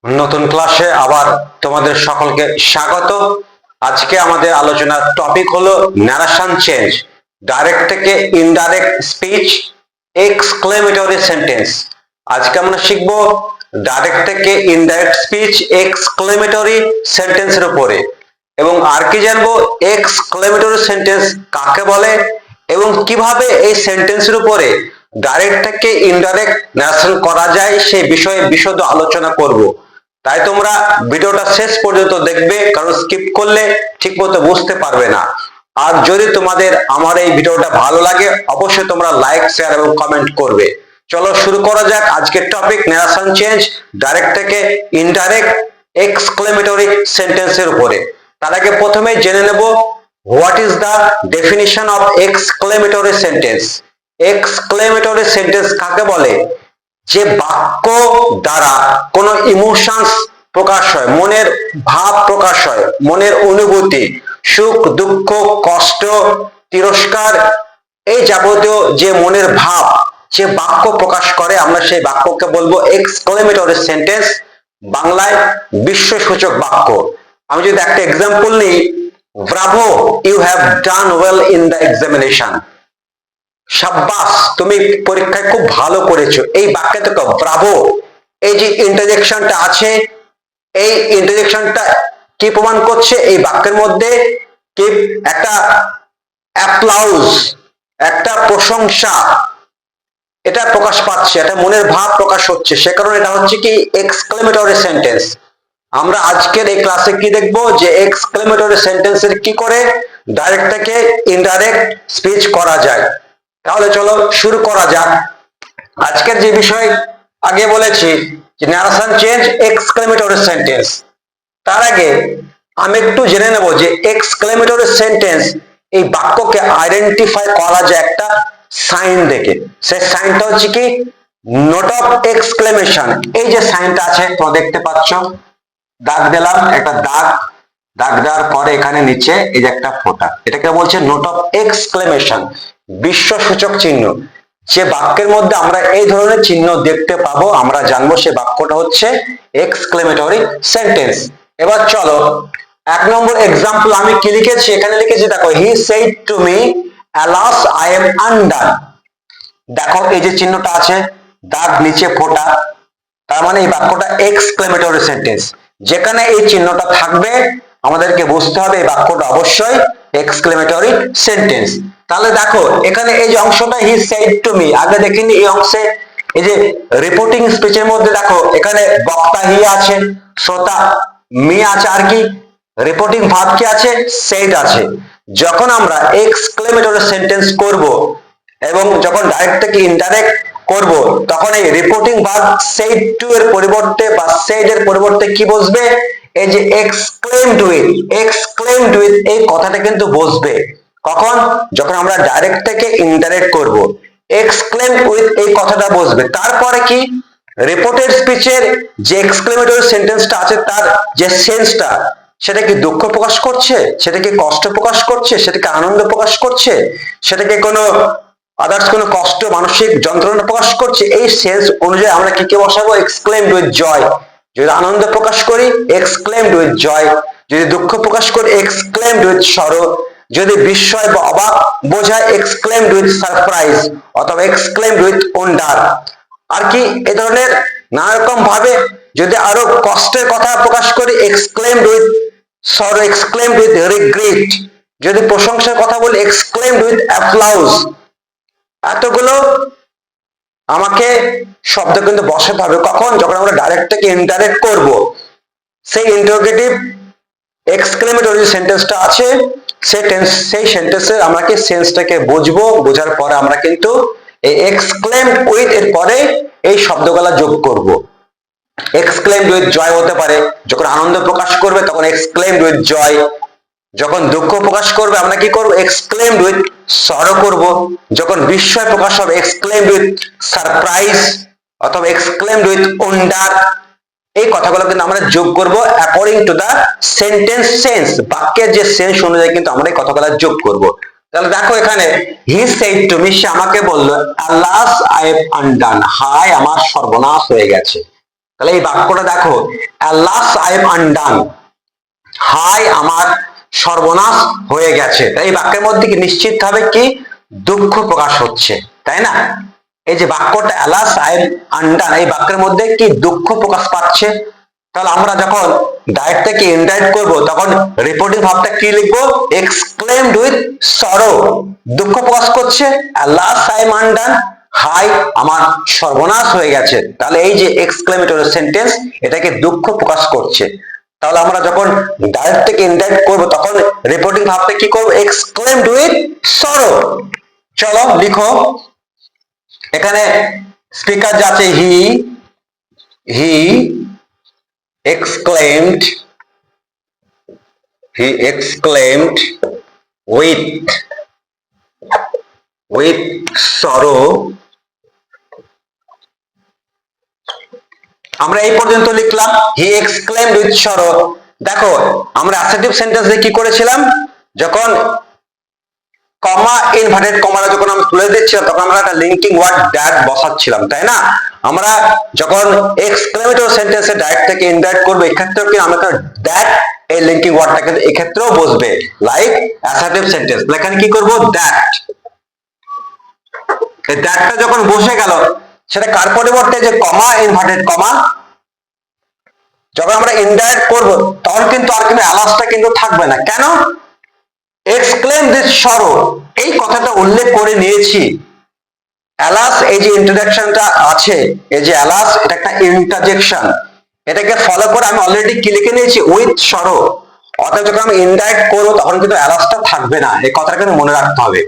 নতুন ক্লাসে আবার তোমাদের সকলকে স্বাগত। আজকে আমাদের আলোচনার টপিক হলো ন্যারেশন চেঞ্জ, ডাইরেক্ট থেকে ইনডাইরেক্ট স্পিচ, এক্সক্লেমেটরি সেন্টেন্স। আজকে আমরা শিখব ডাইরেক্ট থেকে ইনডাইরেক্ট স্পিচ, এক্সক্লেমেটরি সেন্টেন্সের উপরে, এবং আর কি জানবো এক্সক্লেমেটরি সেন্টেন্স কাকে বলে এবং কিভাবে এই সেন্টেন্সের উপরে ডাইরেক্ট থেকে ইনডাইরেক্ট ন্যারেশন করা যায় সেই বিষয়ে বিশদ আলোচনা করব। তাই তোমরা ভিডিওটা শেষ পর্যন্ত দেখবে, কারণ স্কিপ করলে ঠিকমতো বুঝতে পারবে না। আর যদি তোমাদের আমার এই ভিডিওটা ভালো লাগে অবশ্যই তোমরা লাইক, শেয়ার এবং কমেন্ট করবে। চলো শুরু করা যাক আজকের টপিক ন্যারেশন চেঞ্জ, ডাইরেক্ট থেকে ইনডাইরেক্ট এক্সক্লেমেটরি সেন্টেন্সের উপরে। তার আগে প্রথমে জেনে নেব what is the definition of exclamatory sentence. Exclamatory sentence কাকে বলে? যে বাক্য দ্বারা কোনো ইমোশনস প্রকাশ হয়, মনের ভাব প্রকাশ হয়, মনের অনুভূতি, সুখ, দুঃখ, কষ্ট, তিরস্কার, এই যাবতীয় যে মনের ভাব যে বাক্য প্রকাশ করে আমরা সেই বাক্যকে বলবো এক্সক্লেমেটরি সেন্টেন্স, বাংলায় বিস্ময়সূচক বাক্য। আমি যদি একটা এক্সাম্পল নিই, bravo, you have done well in the examination. সাব্বাস, তুমি পরীক্ষায় খুব ভালো করেছো। এই বাক্যে তো ব্রাভো, এই যে ইন্টারজেকশনটা আছে, এই ইন্টারজেকশনটা কি প্রমাণ করছে? এই বাক্যের মধ্যে কি একটা অ্যাপ্লাউজ, একটা প্রশংসা এটা প্রকাশ পাচ্ছে, এটা মনের ভাব প্রকাশ হচ্ছে, সে কারণে এটা হচ্ছে কি এক্সক্লেমেটরি সেন্টেন্স। আমরা আজকের এই ক্লাসে কি দেখবো যে এক্সক্লেমেটরি সেন্টেন্সের কি করে ডাইরেক্ট থেকে ইনডাইরেক্ট স্পিচ করা যায়। তাহলে চলো শুরু করা যাক। আজকের যে বিষয় আগে বলেছি যে ন্যারেশন চেঞ্জ, এক্সক্লেমেটরি সেন্টেন্স। তার আগে আমি একটু জেনে নেব যে এক্সক্লেমেটরি সেন্টেন্স এই বাক্যকে আইডেন্টিফাই করা যায় একটা সাইন দেখে। সেই সাইনটা হচ্ছে কি নোট অফ এক্সক্লেমেশন। এই যে সাইনটা আছে তোমরা দেখতে পাচ্ছ, দাগ দিলাম একটা দাগ, দাগ দেওয়ার পরে এখানে নিচে এই যে একটা ফোঁটা, এটাকে বলছে নোট অফ এক্সক্লেমেশন, বিস্ময়সূচক চিহ্ন। যে বাক্যের মধ্যে আমরা এই ধরনের চিহ্ন দেখতে পাবো আমরা জানবো সে বাক্যটা হচ্ছে এক্সক্লেমেটরি সেন্টেন্স। এবার চলো এক নম্বর এক্সাম্পল আমি কি লিখেছি, এখানে লিখেছি দেখো, he said to me alas I am undone। দেখো এই যে চিহ্নটা আছে, দাগ নিচে ফোঁটা, তার মানে এই বাক্যটা এক্সক্লেমেটরি সেন্টেন্স। যেখানে এই চিহ্নটা থাকবে আমাদেরকে বুঝতে হবে এই বাক্যটা অবশ্যই এক্সক্লেমেটরি সেন্টেন্স। তাহলে দেখো এখানে এই যে অংশটা হি সেড টু মি, আগে দেখিনি এই অংশে এই যে রিপোর্টিং স্পিচের মধ্যে দেখো এখানে বক্তা হি আছে, শ্রোতা মি আছে, আর কি রিপোর্টিং ভার্ব কি আছে? সেড আছে। যখন আমরা এক্সক্লেমেটরি সেন্টেন্স করব এবং যখন ডাইরেক্ট থেকে ইনডাইরেক্ট করব তখন এই রিপোর্টিং ভার্ব সেড টু এর পরিবর্তে বা সেড এর পরিবর্তে কি বসবে? এই যে এক্সক্লেমড উইথ, এক্সক্লেমড উইথ এই কথাটা কিন্তু বসবে। কখন? যখন আমরা ডাইরেক্ট থেকে ইনডাইরেক্ট করব, এক্সক্লেমড উইথ এই কথাটা বসবে। তারপরে কি রিপোর্টেড স্পিচের যে এক্সক্লেমেটরি সেন্টেন্সটা আছে তার যে সেন্সটা, সেটা কি দুঃখ প্রকাশ করছে, সেটা কি কষ্ট প্রকাশ করছে, সেটা কি আনন্দ প্রকাশ করছে, সেটা কি কোনো আদার্স কোনো কষ্ট মানসিক যন্ত্রণা প্রকাশ করছে, এই সেন্স অনুযায়ী আমরা কি কি বসাবো? এক্সক্লেমড উইথ জয়। যদি আনন্দ প্রকাশ করি এক্সক্লেমড উইথ জয়, যদি দুঃখ প্রকাশ করি এক্সক্লেমড উইথ সরো, যদি বিস্ময় বা অবাক বোঝায় এক্সক্লেমড উইথ সারপ্রাইজ অথবা এক্সক্লেমড উইথ ওন্ডার। আর কি এ ধরনের নানা রকম ভাবে যদি আরো কষ্টের কথা প্রকাশ করি exclaimed with sorrow, exclaimed with regret, যদি প্রশংসার কথা বলি এক্সক্লেমড উইথ অ্যাপ্লাউজ। এতগুলো আমাকে শব্দ কিন্তু বসাতে হবে। কখন? যখন আমরা ডাইরেক্ট থেকে ইনডাইরেক্ট করব। সেই ইন্টারোগেটিভ এক্সক্লেমেটরি সেন্টেন্সটা আছে, সেই সেন্টেন্সের আমরা কি সেন্সটাকে বুঝবো, বোঝার পরে আমরা কিন্তু এই এক্সক্লেমড উইথ এর পরে এই শব্দগুলা যোগ করব। এক্সক্লেমড উইথ জয় হতে পারে, যখন আনন্দ প্রকাশ করবে তখন এক্সক্লেমড উইথ জয়, যখন দুঃখ প্রকাশ করবে আমরা কি করব? এক্সক্লেমড উইথ সরো করব, যখন বিস্ময় প্রকাশ হবে এক্সক্লেমড উইথ সারপ্রাইজ অথবা এক্সক্লেমড উইথ ওন্ডার। এই কথাগুলো কিন্তু আমরা যোগ করব according to the sentence sense, বাক্যের যে সেন্স অনুযায়ী কিন্তু আমরা এই কথাগুলো যোগ করব। তাহলে দেখো এখানে হি সেড টু মি, সে আমাকে বলল, alas I am undone, হায় আমার সর্বনাশ হয়ে গেছে। তাহলে এই বাক্যটা দেখো, alas I am undone, হায় আমার সর্বনাশ হয়ে গেছে। তাই এই বাক্যের মধ্যে কি নিশ্চিত ভাবে কি দুঃখ প্রকাশ হচ্ছে, তাই না? এই যে বাক্যটা alas I am undone, এই বাক্যের মধ্যে কি দুঃখ প্রকাশ পাচ্ছে। তাহলে আমরা যখন ডাইরেক্ট থেকে ইনডাইরেক্ট করব তখন রিপোর্টিং ভাবটা কি লিখবো? এক্সক্লেমড উইথ সরো, দুঃখ প্রকাশ করছে, alas I am undone, হায় আমার সর্বনাশ হয়ে গেছে। তাহলে এই যে এক্সক্লেমেটরি সেন্টেন্স, এটাকে দুঃখ প্রকাশ করছে। তাহলে আমরা যখন ডাইরেক্ট থেকে ইনডাইরেক্ট করব তখন রিপোর্টিং ভাবটা কি করব? Exclaimed with sorrow. চলো লিখো, এখানে স্পিকার যাচ্ছে হি exclaimed with sorrow। আমরা এই পর্যন্ত লিখলাম হি এক্সক্লেমড উইথ সরো। দেখো আমরা অ্যাসার্টিভ সেন্টেন্সে কি করেছিলাম? যখন কমা ইনভার্টেড কমাটা যখন আমরা তুলে দিচ্ছিলাম তখন আমরা একটা লিঙ্কিং ওয়ার্ড দ্যাট বসাচ্ছিলাম, তাই না? আমরা যখন এক্সক্লেমেটরি সেন্টেন্সে ডাইরেক্ট থেকে ইনডাইরেক্ট করবো এক্ষেত্রেও কি আমরা দ্যাট এই লিঙ্কিং ওয়ার্ডটা কিন্তু এক্ষেত্রেও বসবে, লাইক অ্যাসার্টিভ সেন্টেন্স। এখানে কি করব? দ্যাট। এই দ্যাটটা যখন বসে গেল সেটা কার পরিবর্তে? যে কমা ইনভার্টেড কমা, যখন আমরা ইনডাইরেক্ট করব তখন কিন্তু আর কিন্তু অ্যালাসটা কিন্তু থাকবে না। কেন? এক্সক্লেম উইথ সরো এই কথাটা উল্লেখ করে নিয়েছি। অ্যালাস এই যে ইন্ট্রোডাকশনটা আছে, এই যে অ্যালাস এটা একটা ইন্টারজেকশন, এটাকে ফলো করে আমি অলরেডি কি লিখে নিয়েছি? With sorrow. অর্থাৎ যখন আমি ইনডাইরেক্ট করবো তখন কিন্তু অ্যালাসটা থাকবে না, এই কথাটা কিন্তু মনে রাখতে হবে।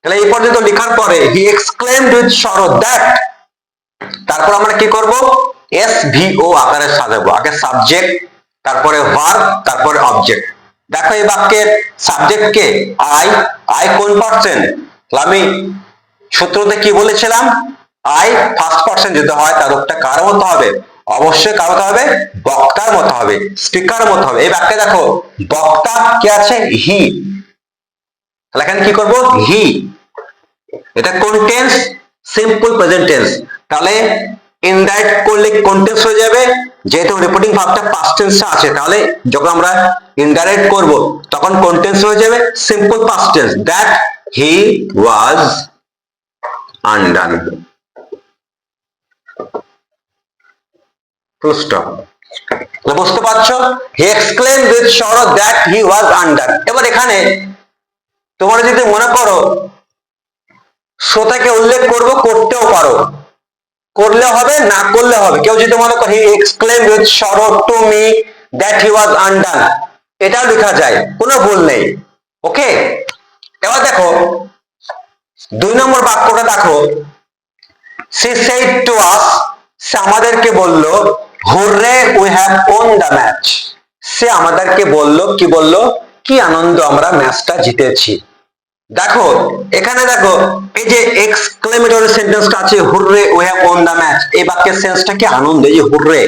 তাহলে এই পর্যন্ত লেখার পরে he exclaimed with sorrow that, তারপর আমরা কি করব? এসভিও আকারে সাজাবো, আগে সাবজেক্ট, তারপরে ভার্ব, তারপরে অবজেক্ট। দেখো এই বাক্যের সাবজেক্ট কে? আই কোন পার্সন? আমি সূত্রতে কি বলেছিলাম? আই ফার্স্ট পার্সন যদি হয় তার রূপটা কার মতো হবে? অবশ্যই কার মতো হবে? বক্তার মতো হবে, স্পিকার মতো হবে। এই বাক্যে দেখো বক্তা কে আছে? হি। তাহলে এখানে কি করব? হি। এটা কোন টেন্স? Simple present tense. তাহলে ইনডাইরেক্ট করলে কোন টেন্স হয়ে যাবে? যেহেতু রিপোর্টিং ভার্বটা পাস্ট টেন্সে আছে তাহলে যখন আমরা ইনডাইরেক্ট করব তখন কোন টেন্স হয়ে যাবে? Simple past tense, that he was undone. Full stop. বুঝতে পারছো? He exclaimed with sorrow that he was undone. এবার এখানে তোমরা যদি মনে করো শ্রোতাকে উল্লেখ করব, করতেও পারো, করলে হবে না করলে হবে। কেউ যদি মনে করে he exclaimed with sorrow to me that he was undone, এটাও লেখা যায়, কোনো ভুল নেই। ওকে, এবার দেখো 2 নম্বর বাক্যটা দেখো, she said to us, সে আমাদেরকে বলল, hurray we have won the match. সে আমাদেরকে বলল, কি বলল? কি আনন্দ, আমরা ম্যাচটা জিতেছি। দেখো এখানে দেখো এই যে এক্সক্লেমেটরি সেন্টেন্সটা আছে hurray we have won the match, এই বাক্যের সেন্সটা কি আনন্দ। এই যে হুররে,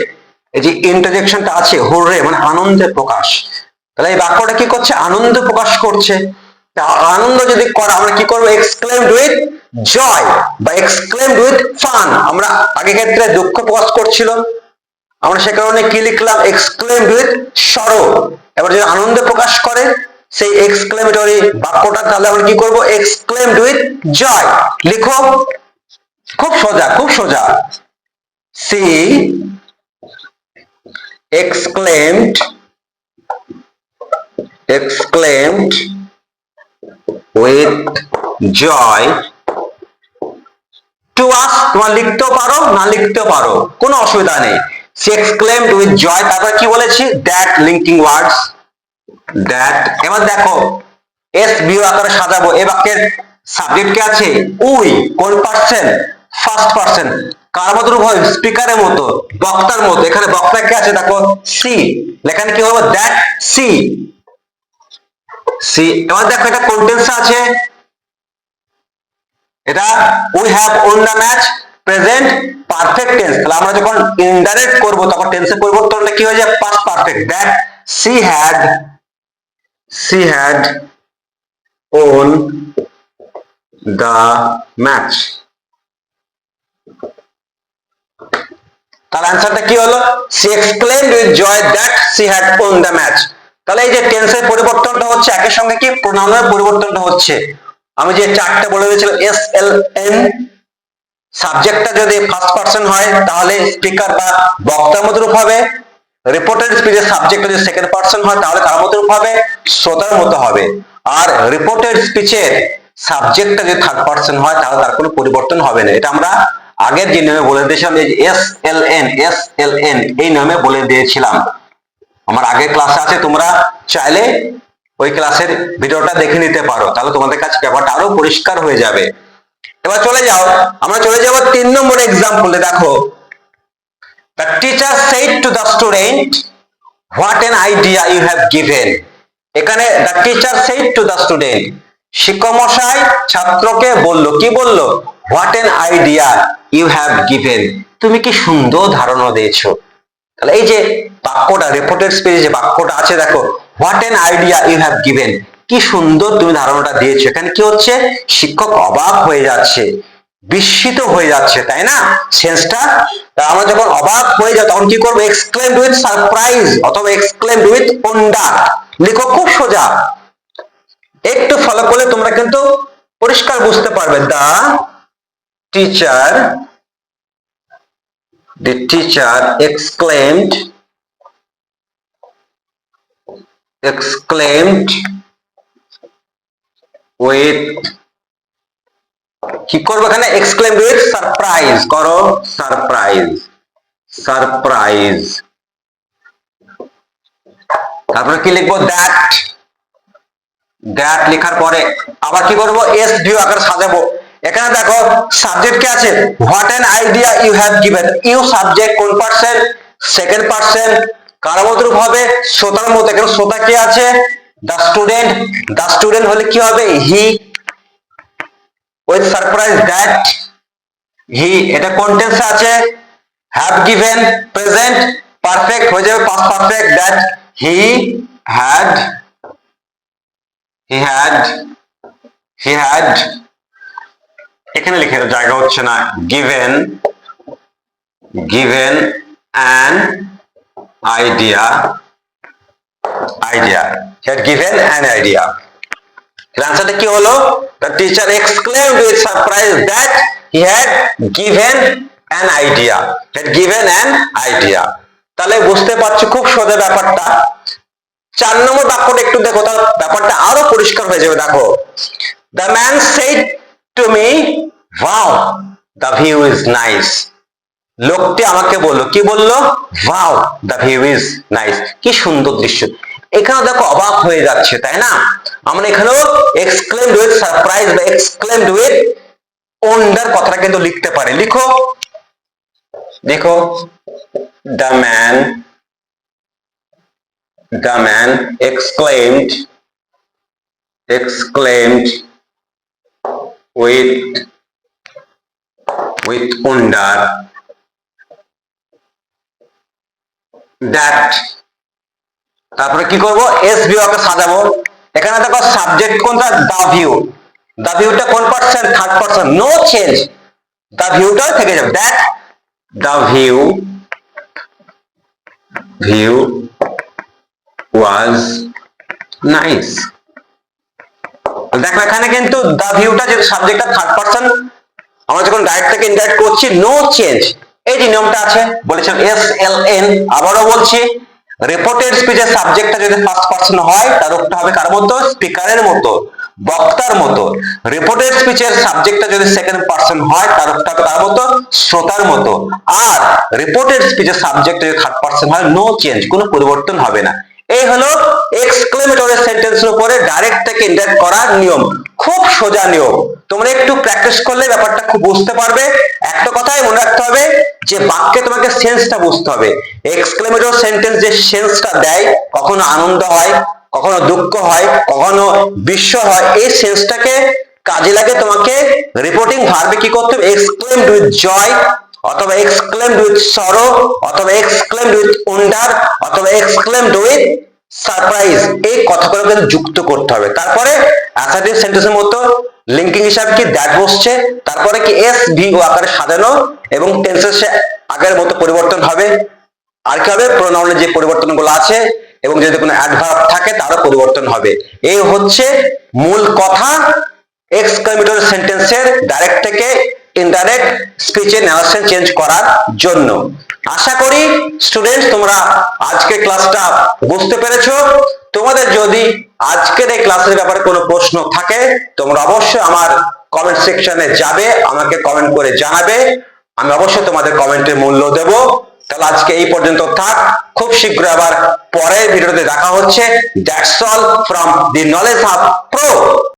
এই যে ইন্টারজেকশনটা আছে হুররে মানে আনন্দের প্রকাশ। তাহলে এই বাক্যটা কি করছে? আনন্দ প্রকাশ করছে। আনন্দ যদি করে আমরা কি করবো? এক্সক্লেমড উইথ জয় বা এক্সক্লেমড উইথ ফান। আমরা আগে ক্ষেত্রে দুঃখ প্রকাশ করছিল, আমরা সে কারণে কি লিখলাম? Exclaimed with sorrow. এবার যদি আনন্দ প্রকাশ করে সেই এক্সক্লেমেটরি বাক্যটা, তাহলে আমরা কি করব? Exclaimed with joy. লিখো, খুব সোজা, খুব সোজা। She exclaimed with joy to us। তোমরা লিখতেও পারো না লিখতেও পারো, কোনো অসুবিধা নেই। সি এক্সক্লেমড উইথ জয়, তারপর কি বলেছি? That linking words, that. এবার দেখো এস বিও আকারে সাজাবো। এই বাক্যের সাবজেক্ট কে আছে? উই। কোন পার্সন? First person. কার মতো রূপ হয়? স্পিকারের মতো, বক্তার মতো। এখানে বক্তা কে আছে? দেখো সি। এখানে কি হবে? That she. সি। এবার দেখো এটা কোন টেন্সে আছে? এটা we have won the match, present perfect tense. তাহলে আমরা যখন ইনডাইরেক্ট করব তখন টেন্সের পরিবর্তন হলে কি হয়ে যায়? Past perfect. That she had won the match. তাহলে অ্যান্সারটা কি হলো? she exclaimed with joy that she had won the match. তাহলে এই যে টেন্সের পরিবর্তনটা হচ্ছে, একই সঙ্গে কি প্রোনাউনের পরিবর্তনটা হচ্ছে। আমি যে চারটে বলে দিয়েছিলাম, এস এল এন, সাবজেক্টটা যদি ফার্স্ট পারসন হয় তাহলে স্পিকার বা বক্তার মতো রূপ হবে। রিপোর্টেড স্পিচের সাবজেক্ট যদি সেকেন্ড পারসন হয় তাহলে কার মতো রূপ হবে? শ্রোতার মতো হবে। আর রিপোর্টেড স্পিচের সাবজেক্টটা যদি থার্ড পারসন হয় তাহলে তার কোনো পরিবর্তন হবে না। এটা আমরা আগের যে নিয়মে বলে দিয়েছিলাম, S L N, S L N এই নিয়মে বলে দিয়েছিলাম। আমার আগের ক্লাসে আছে, তোমরা চাইলে ওই ক্লাসের ভিডিওটা দেখে নিতে পারো, তাহলে তোমাদের কাছে ব্যাপারটা আরো পরিষ্কার হয়ে যাবে। এবার চলে যাও, আমরা চলে যাব 3 নম্বর এক্সাম্পলে। দেখো, the teacher said to the student, what an idea you have given. এখানে the teacher said to the student, শিক্ষক মশাই ছাত্রকে বলল, কি বলল? what an idea you have given, তুমি কি সুন্দর ধারণা দিয়েছো। তাহলে এই যে বাক্যটা, রিপোর্টেড স্পিচে যে বাক্যটা আছে, দেখো what an idea you have given, কি সুন্দর তুমি ধারণাটা দিয়েছো। এখানে কি হচ্ছে? শিক্ষক অবাক হয়ে যাচ্ছে, বিস্মিত হয়ে যাচ্ছে, তাই না? সেন্সটা আমরা যখন অবাক হয়ে যাই তখন কি করবো? exclaimed with surprise অথবা exclaimed with wonder লিখো, খুব সোজা। একটু ফলো করলে তোমরা কিন্তু পরিষ্কার বুঝতে পারবে। the teacher exclaimed with, কি করবো এখানে? exclaimed with surprise করো, surprise। তারপরে কি লিখবো? that লেখার পরে আবার কি করবো? এস ভিউ আকারে সাজাবো। এখানে দেখো সাবজেক্ট কে আছে? what an idea you have given, you subject, কোন পার্সন? Second person. কার মতো রূপ হবে? শ্রোতার মতো। এখানে শ্রোতা কে আছে? the student হলে কি হবে? he, with surprise that he, এটা কোন টেন্সে আছে? have given, প্রেজেন্ট পারফেক্ট হয়ে যাবে past perfect, that he had এখানে লিখে জায়গা হচ্ছে না, given an idea, had given an idea। আনসারটা কি হলো? the teacher exclaimed with surprise that he had given an idea। তাহলে বুঝতে পারছো খুব সোজা ব্যাপারটা। 4 নম্বর বাক্যটা একটু দেখো, তাহলে ব্যাপারটা আরো পরিষ্কার হয়ে যাবে। দেখো, the man said to me, wow, the view is nice। লোকটি আমাকে বলল, কি বলল? wow, the view is nice, কি সুন্দর দৃশ্য। এখানে দেখো অবাক হয়ে যাচ্ছে, তাই না? আমরা এখানেও exclaimed with surprise বা exclaimed with wonder কথাটা কিন্তু লিখতে পারি। লিখো the man exclaimed with wonder that। তারপরে কি করব? এস ভিউ আকারে সাজাবো। এখানে দেখো সাবজেক্ট কোনটা? the ভিউটা কোন person? Third person, no change, the ভিউটা থেকে যাবে। that the view was nice। দেখো এখানে কিন্তু the ভিউটা যে সাবজেক্টটা থার্ড পার্সন, আমরা যখন ডাইরেক্ট থেকে ইনডাইরেক্ট করছি নো চেঞ্জ, এই যে নিয়মটা আছে বলেছিলাম এস এল এন। আবারও বলছি, রিপোর্টেড স্পিচের সাবজেক্টটা যদি ফার্স্ট পারসন হয় তার রূপটা হবে কার মতো? স্পিকারের মতো, বক্তার মতো। রিপোর্টেড স্পিচের সাবজেক্টটা যদি সেকেন্ড পারসন হয় তার রূপটা হবে কার মতো? শ্রোতার মতো। আর রিপোর্টেড স্পিচের সাবজেক্ট যদি থার্ড পারসন হয়, নো চেঞ্জ, কোনো পরিবর্তন হবে না। এই হলো এক্সক্লেমেটরি সেন্টেন্সের উপরে ডাইরেক্ট থেকে ইনডাইরেক্ট করার নিয়ম। খুব সোজা নিয়ম, তোমরা একটু প্র্যাকটিস করলে ব্যাপারটা খুব বুঝতে পারবে। একটা কথাই মনে রাখতে হবে যে বাক্যে তোমাকে সেন্সটা বুঝতে হবে। এক্সক্লেমেটরি সেন্টেন্স যে সেন্সটা দেয়, কখনো আনন্দ হয়, কখনো দুঃখ হয়, কখনো বিস্ময় হয়, এই সেন্সটাকে কাজে লাগে তোমাকে রিপোর্টিং ভার্বে কি করতে হবে? এক্সক্লেমড উইথ জয়, অথবা এক্সক্লেমড উইথ সরো, অথবা এক্সক্লেমড উইথ ওয়ান্ডার, অথবা এক্সক্লেমড উইথ সারপ্রাইজ, এই কথাগুলো কিন্তু যুক্ত করতে হবে। তারপরে অ্যাসার্টিভ সেন্টেন্সের মতো লিঙ্কিং হিসাবে কি দ্যাট বসছে, তারপরে কি এস ভি ও আকারে সাজানো এবং টেন্সের আগের মতো পরিবর্তন হবে। আর কি হবে, প্রোনাউনের যে পরিবর্তনগুলো আছে এবং যদি কোনো অ্যাডভার্ব থাকে তারও পরিবর্তন হবে। এই হচ্ছে মূল কথা এক্সক্লেমেটরি সেন্টেন্সের ডাইরেক্ট থেকে ইনডাইরেক্ট স্পিচে নারেশন চেঞ্জ করার জন্য। আশা করি স্টুডেন্টস তোমরা আজকের ক্লাসটা বুঝতে পেরেছো। তোমাদের যদি আজকের এই ক্লাসের ব্যাপারে কোনো প্রশ্ন থাকে তোমরা অবশ্যই আমার কমেন্ট সেকশনে যাবে, আমাকে কমেন্ট করে জানাবে, আমি অবশ্যই তোমাদের কমেন্টের মূল্য দেব। তাহলে আজকে এই পর্যন্ত থাক, খুব শীঘ্রই আবার পরের ভিডিওতে দেখা হচ্ছে। That's all from the knowledge hub pro.